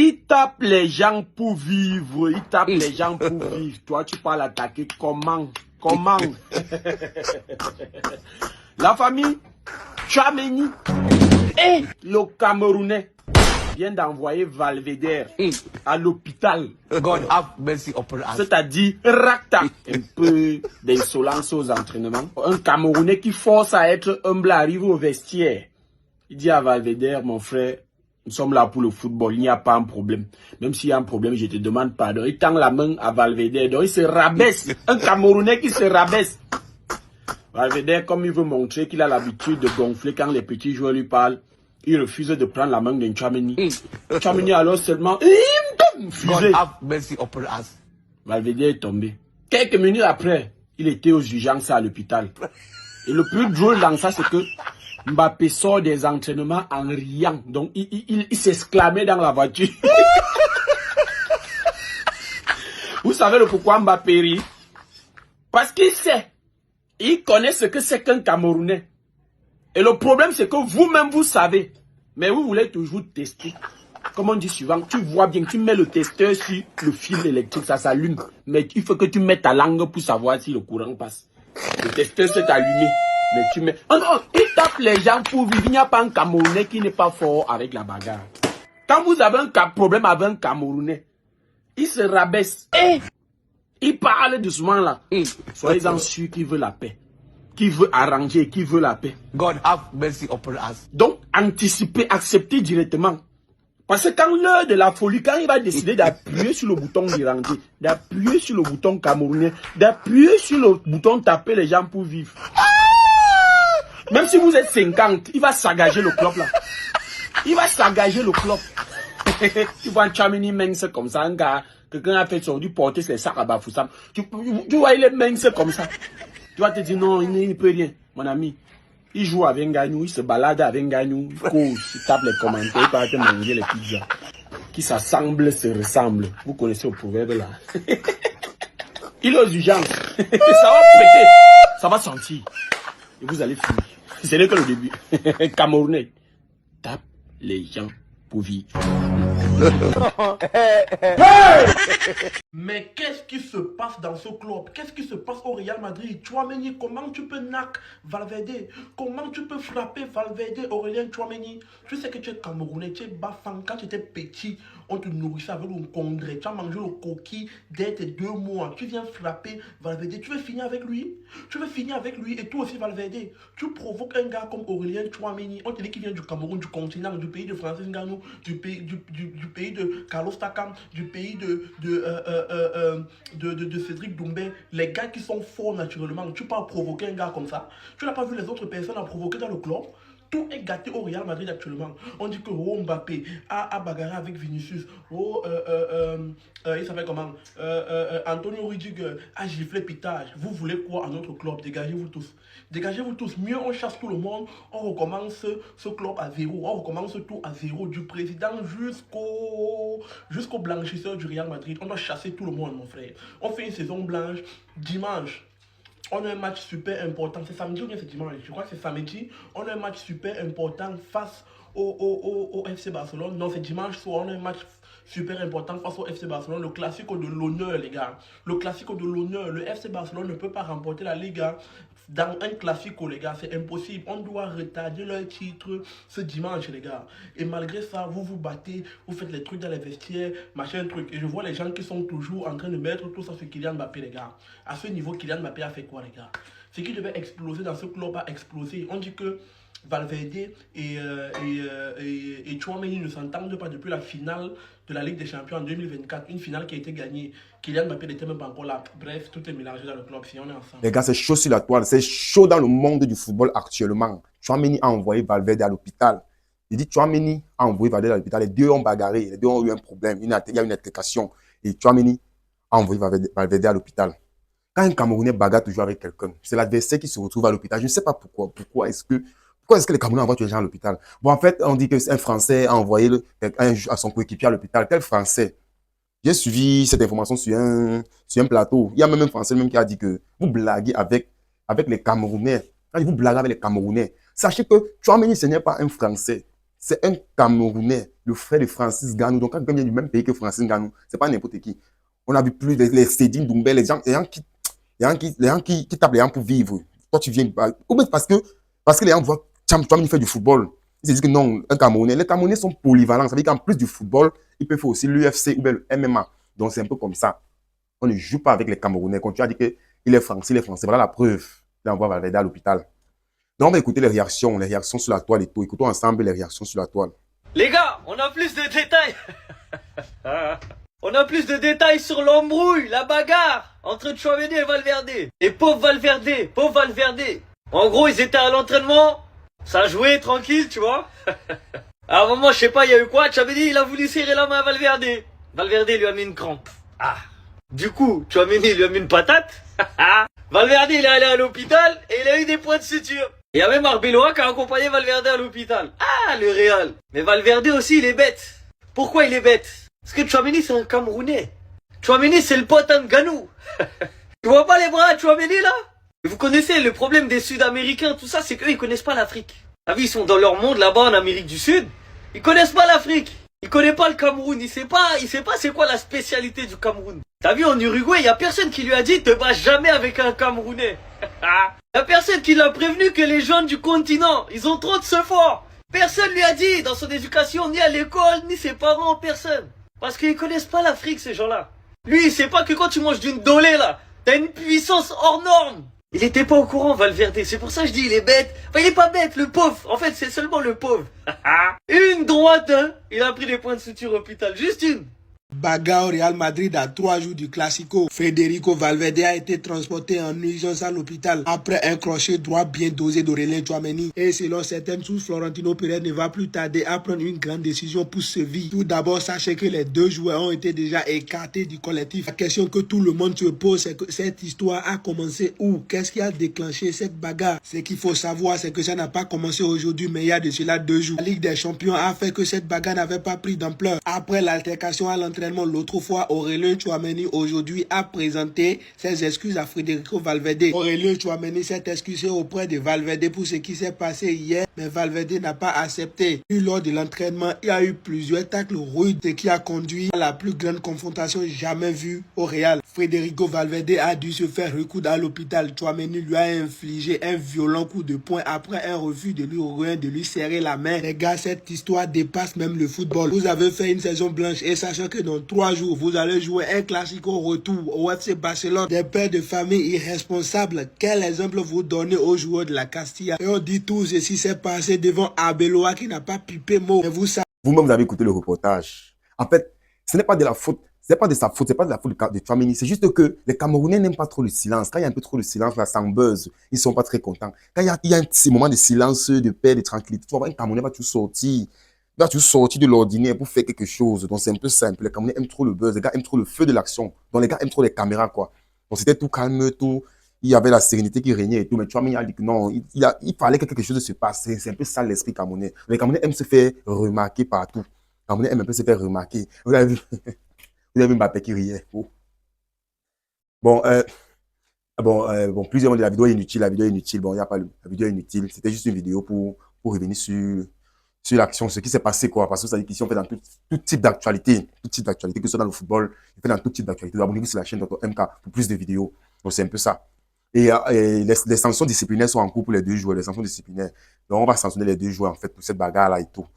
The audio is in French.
Il tape les gens pour vivre. Il tape les gens pour vivre. Toi, tu parles attaquer. Comment? Comment? La famille Tchouaméni et le Camerounais vient d'envoyer Valverde à l'hôpital. God have mercy upon us. C'est-à-dire, racta, un peu d'insolence aux entraînements. Un Camerounais qui force à être humble arrive au vestiaire. Il dit à Valverde, mon frère, nous sommes là pour le football, il n'y a pas un problème. Même s'il y a un problème, je te demande pardon. Il tend la main à Valverde, donc il se rabaisse. Un Camerounais qui se rabaisse. Valverde, comme il veut montrer qu'il a l'habitude de gonfler quand les petits joueurs lui parlent, il refuse de prendre la main de Tchouaméni. Tchouaméni alors seulement, God have mercy upon us. Valverde est tombé. Quelques minutes après, il était aux urgences à l'hôpital. Et le plus drôle dans ça, c'est que Mbappé sort des entraînements en riant. Donc, il s'exclamait dans la voiture. Vous savez le pourquoi Mbappé rit? Parce qu'il sait. Il connaît ce que c'est qu'un Camerounais. Et le problème, c'est que vous-même, vous savez. Mais vous voulez toujours tester. Comme on dit souvent, tu vois bien, tu mets le testeur sur le fil électrique, ça s'allume. Mais il faut que tu mettes ta langue pour savoir si le courant passe. Le testeur s'est allumé. Mais tu mets... Oh non, il tape les gens pour vivre. Il n'y a pas un Camerounais qui n'est pas fort avec la bagarre. Quand vous avez un problème avec un Camerounais, il se rabaisse. Et il parle doucement là. Soyez-en sûrs qu'il veut la paix. Qu'il veut arranger, qu'il veut la paix. God have mercy upon us. Donc, anticiper, accepter directement. Parce que quand l'heure de la folie, quand il va décider d'appuyer sur le bouton d'Irangé, d'appuyer sur le bouton camerounais, d'appuyer sur le bouton taper les gens pour vivre. Même si vous êtes 50, il va s'engager le club là. Il va s'engager le club. Tu vois un Tchouaméni mince comme ça, un gars, quelqu'un a fait son du porter ses sacs à Bafoussam. Tu vois, il est mince comme ça. Tu vas te dire non, il ne peut rien, mon ami. Il joue avec Ngagnou, il se balade avec Ngagnou, il cause, il tape les commentaires, il part te manger les pizzas. Qui s'assemblent, se ressemblent. Vous connaissez le proverbe là. Il est aux urgences. Ça va péter. Ça va sentir. Et vous allez finir. Ce n'est que le début. Camerounais. Tape les gens pour vivre. Mais qu'est-ce qui se passe dans ce club? Qu'est-ce qui se passe au Real Madrid? Tchouaméni, comment tu peux knock Valverde? Comment tu peux frapper Valverde, Aurélien Tchouaméni? Tu sais que tu es Camerounais, tu es Bafang. Quand tu étais petit, on te nourrissait avec le congrès. Tu as mangé le coquille dès tes 2 mois. Tu viens frapper Valverde. Tu veux finir avec lui? Tu veux finir avec lui et toi aussi Valverde? Tu provoques un gars comme Aurélien Tchouaméni. On te dit qu'il vient du Cameroun, du continent, du pays de Francis Ngannou, du pays de Carlos Takam, du pays de Cédric Doumbé. Les gars qui sont forts naturellement. Tu peux pas provoquer un gars comme ça. Tu n'as pas vu les autres personnes à provoquer dans le club. Tout est gâté au Real Madrid actuellement. On dit que Mbappé a bagarré avec Vinicius. Il s'appelle comment? Antonio Rudiger a giflé Pitage. Vous voulez quoi à notre club? Dégagez-vous tous. Dégagez-vous tous. Mieux on chasse tout le monde. On recommence ce club à zéro. On recommence tout à zéro. Du président jusqu'au blanchisseur du Real Madrid. On doit chasser tout le monde, mon frère. On fait une saison blanche. Dimanche, on a un match super important. C'est samedi ou bien c'est dimanche? Je crois que c'est samedi. On a un match super important face au FC Barcelone. Non, c'est dimanche soir. On a un match super important face au FC Barcelone. Le classico de l'honneur, les gars. Le classico de l'honneur. Le FC Barcelone ne peut pas remporter la Liga dans un classico, les gars. C'est impossible. On doit retarder leur titre ce dimanche, les gars. Et malgré ça, vous vous battez. Vous faites les trucs dans les vestiaires, machin, truc. Et je vois les gens qui sont toujours en train de mettre tout ça sur Kylian Mbappé, les gars. À ce niveau, Kylian Mbappé a fait quoi, les gars? Ce qui devait exploser dans ce club a explosé. On dit que Valverde et Tchouaméni ne s'entendent pas depuis la finale de la Ligue des Champions en 2024. Une finale qui a été gagnée. Kylian Mbappé n'était même pas encore là. Bref, tout est mélangé dans le club. Si on est ensemble. Les gars, c'est chaud sur la toile. C'est chaud dans le monde du football actuellement. Tchouaméni a envoyé Valverde à l'hôpital. Il dit Tchouaméni a envoyé Valverde à l'hôpital. Les deux ont bagarré. Les deux ont eu un problème. Il y a une altercation. Et Tchouaméni a envoyé Valverde à l'hôpital. Quand un Camerounais bagarre toujours avec quelqu'un, c'est l'adversaire qui se retrouve à l'hôpital. Je ne sais pas pourquoi. Pourquoi est-ce que les Camerounais envoient tous les gens à l'hôpital? Bon, en fait, on dit qu'un Français a envoyé à son coéquipier à l'hôpital. Quel Français? J'ai suivi cette information sur un plateau. Il y a même un Français qui a dit que vous blaguez avec les Camerounais. Quand vous blaguez avec les Camerounais, sachez que Tchouaméni, ce n'est pas un Français. C'est un Camerounais, le frère de Francis Ngannou. Donc, quand quelqu'un vient du même pays que Francis Ngannou, c'est pas n'importe qui. On a vu plus les Sédine Doumbé, les gens qui tapent les gens pour vivre. Toi, tu viens. Ou même parce que les gens voient Tchouaméni faire du football. Ils se disent que non, un Camerounais. Les Camerounais sont polyvalents. Ça veut dire qu'en plus du football, ils peuvent faire aussi l'UFC ou bien le MMA. Donc, c'est un peu comme ça. On ne joue pas avec les Camerounais. Quand tu as dit qu'il est français, il est français. Voilà la preuve. Il envoie Valverde à l'hôpital. Donc, on va écouter les réactions sur la toile et tout. Écoutons ensemble les réactions sur la toile. Les gars, on a plus de détails. On a plus de détails sur l'embrouille, la bagarre entre Tchouaméni et Valverde. Et pauvre Valverde. En gros, ils étaient à l'entraînement, ça jouait tranquille, tu vois. À un moment, je sais pas, il y a eu quoi, Tchouaméni, il a voulu serrer la main à Valverde. Valverde lui a mis une crampe. Ah. Du coup, Tchouaméni lui a mis une patate. Valverde, il est allé à l'hôpital et il a eu des points de suture. Il y a même Arbeloa qui a accompagné Valverde à l'hôpital. Ah, le Real. Mais Valverde aussi, il est bête. Pourquoi il est bête? Parce que Tchouaméni, c'est un Camerounais. Tchouaméni, c'est le pote à Ngannou. Tu vois pas les bras à Tchouaméni, là? Vous connaissez le problème des Sud-Américains, tout ça, c'est qu'eux, ils connaissent pas l'Afrique. Ah oui, ils sont dans leur monde là-bas en Amérique du Sud. Ils connaissent pas l'Afrique. Ils connaissent pas le Cameroun. Il sait pas c'est quoi la spécialité du Cameroun. T'as vu, en Uruguay, il y a personne qui lui a dit, te bats jamais avec un Camerounais. Il y a personne qui l'a prévenu que les jeunes du continent, ils ont trop de ce fort. Personne lui a dit dans son éducation, ni à l'école, ni ses parents, personne. Parce qu'ils connaissent pas l'Afrique, ces gens-là. Lui, il sait pas que quand tu manges d'une dolée, là, t'as une puissance hors norme. Il était pas au courant, Valverde. C'est pour ça que je dis, il est bête. Enfin, il est pas bête, le pauvre. En fait, c'est seulement le pauvre. Une droite, hein. Il a pris des points de suture au hôpital. Juste une. Bagarre au Real Madrid à 3 jours du Classico. Federico Valverde a été transporté en urgence à l'hôpital après un crochet droit bien dosé d'Aurélien Tchouaméni. Et selon certaines sources, Florentino Pérez ne va plus tarder à prendre une grande décision pour Séville. Tout d'abord, sachez que les deux joueurs ont été déjà écartés du collectif. La question que tout le monde se pose, c'est que cette histoire a commencé où? Qu'est-ce qui a déclenché cette bagarre? Ce qu'il faut savoir, c'est que ça n'a pas commencé aujourd'hui, mais il y a de cela 2 jours. La Ligue des Champions a fait que cette bagarre n'avait pas pris d'ampleur. Après l'altercation à l'entraînement, l'autre fois, Aurélien Tchouaméni aujourd'hui a présenté ses excuses à Federico Valverde. Aurélien Tchouaméni s'est excusé auprès de Valverde pour ce qui s'est passé hier, mais Valverde n'a pas accepté. Puis lors de l'entraînement, il y a eu plusieurs tacles rudes, ce qui a conduit à la plus grande confrontation jamais vue au Real. Federico Valverde a dû se faire recoudre à l'hôpital. Tchouaméni lui a infligé un violent coup de poing après un refus de lui serrer la main. Les gars, cette histoire dépasse même le football. Vous avez fait une saison blanche et sachant que dans 3 jours, vous allez jouer un classico retour au FC Barcelone. Des pères de famille irresponsables. Quel exemple vous donnez aux joueurs de la Castilla? Et on dit tout ceci s'est passé devant Arbeloa qui n'a pas pipé mot. Et Vous-même, vous avez écouté le reportage. En fait, ce n'est pas de la faute. C'est pas de sa faute, c'est pas de la faute de Tchouaméni. C'est juste que les Camerounais n'aiment pas trop le silence. Quand il y a un peu trop de silence, là, ça en buzz. Ils sont pas très contents. Quand il y a un petit moment de silence, de paix, de tranquillité, tu vas voir un Camerounais va tout sortir. Là, tu sortis de l'ordinaire pour faire quelque chose. Donc, c'est un peu simple. Les Camerounais aiment trop le buzz. Les gars aiment trop le feu de l'action. Donc, les gars aiment trop les caméras, quoi. Donc, c'était tout calme, tout. Il y avait la sérénité qui régnait et tout. Mais Tchouaméni a dit que non, il fallait que quelque chose se passe. C'est un peu ça l'esprit camerounais. Les Camerounais aiment se faire remarquer partout. Les Camerounais aiment un peu se faire remarquer. Vous avez vu, vous avez vu Mbappé qui riait. Oh. Bon, plusieurs ont dit la vidéo est inutile. La vidéo est inutile. Bon, il n'y a pas la vidéo est inutile. C'était juste une vidéo pour revenir sur l'action, ce qui s'est passé, quoi. Parce que ça dit qu'ici, on fait dans tout type d'actualité. Tout type d'actualité, que ce soit dans le football, on fait dans tout type d'actualité. Abonnez-vous sur la chaîne Dr MK pour plus de vidéos. Donc, c'est un peu ça. Et les sanctions disciplinaires sont en cours pour les 2 joueurs, les sanctions disciplinaires. Donc, on va sanctionner les 2 joueurs, en fait, pour cette bagarre-là et tout.